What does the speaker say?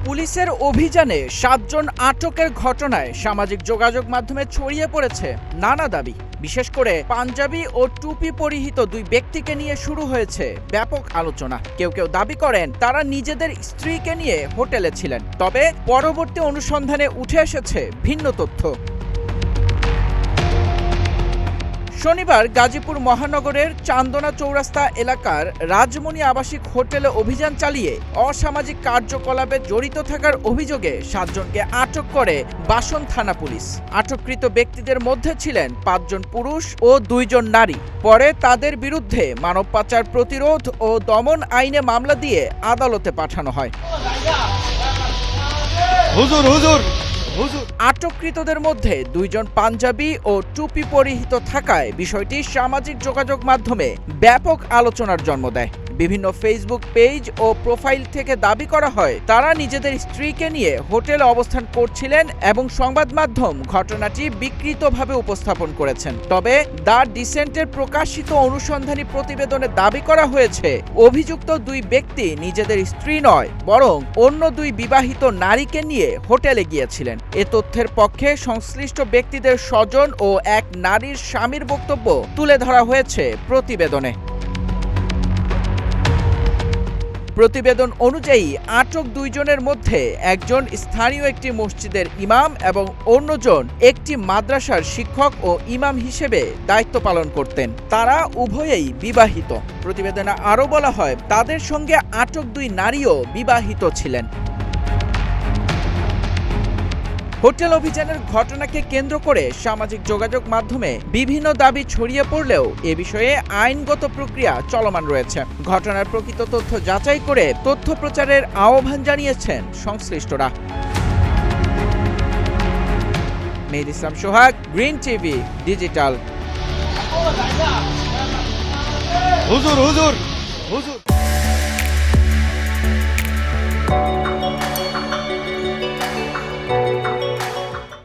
পুলিশের অভিযানে ৭ জন আটকের ঘটনায় সামাজিক যোগাযোগ মাধ্যমে ছড়িয়ে পড়েছে নানা দাবি। বিশেষ করে পাঞ্জাবি ও টুপি পরিহিত দুই ব্যক্তিকে নিয়ে শুরু হয়েছে ব্যাপক আলোচনা। কেউ কেউ দাবি করেন তারা নিজেদের স্ত্রীকে নিয়ে হোটেলে ছিলেন, তবে পরবর্তী অনুসন্ধানে উঠে এসেছে ভিন্ন তথ্য। শনিবার গাজীপুর মহানগরের চান্দনা চৌরাস্তা এলাকার রাজমণি আবাসিক হোটেলে অভিযান চালিয়ে অসামাজিক কার্যকলাপে জড়িত থাকার অভিযোগে ৭ জনকে আটক করে বাসন থানা পুলিশ। আটককৃত ব্যক্তিদের মধ্যে ছিলেন ৫ জন পুরুষ ও ২ জন নারী। পরে তাদের বিরুদ্ধে মানব পাচার প্রতিরোধ ও দমন আইনে মামলা দিয়ে আদালতে পাঠানো হয়। আটককৃতদের মধ্যে ২ জন পাঞ্জাবি ও টুপি পরিহিত থাকায় বিষয়টি সামাজিক যোগাযোগ মাধ্যমে ব্যাপক আলোচনার জন্ম দেয়। বিভিন্ন ফেসবুক পেজ ও প্রোফাইল থেকে দাবি করা হয় তারা নিজেদের স্ত্রীকে নিয়ে হোটেলে অবস্থান করছিলেন এবং সংবাদ মাধ্যম ঘটনাটি বিকৃতভাবে উপস্থাপন করেছেন। তবে দ্য ডিসেন্টের প্রকাশিত অনুসন্ধানী প্রতিবেদনে দাবি করা হয়েছে অভিযুক্ত দুই ব্যক্তি নিজেদের স্ত্রী নয়, বরং অন্য দুই বিবাহিত নারীকে নিয়ে হোটেলে গিয়েছিলেন। এ তথ্যের পক্ষে সংশ্লিষ্ট ব্যক্তিদের স্বজন ও এক নারীর স্বামীর বক্তব্য তুলে ধরা হয়েছে প্রতিবেদনে। প্রতিবেদন অনুযায়ী আটক ২ জনের মধ্যে একজন স্থানীয় একটি মসজিদের ইমাম এবং অন্যজন একটি মাদ্রাসার শিক্ষক ও ইমাম হিসেবে দায়িত্ব পালন করতেন। তারা উভয়েই বিবাহিত। প্রতিবেদনে আরও বলা হয় তাদের সঙ্গে আটক ২ নারীও বিবাহিত ছিলেন। হোটেল অভিযানের ঘটনাকে কেন্দ্র করে সামাজিক যোগাযোগ মাধ্যমে বিভিন্ন দাবি ছড়িয়ে পড়লেও এ বিষয়ে আইনগত প্রক্রিয়া চলমান রয়েছে। ঘটনার প্রকৃত তথ্য যাচাই করে তথ্য প্রচারের আহ্বান জানিয়েছেন সংশ্লিষ্টরা। মেহেদী ইসলাম সোহাগ, গ্রিন টিভি ডিজিটাল।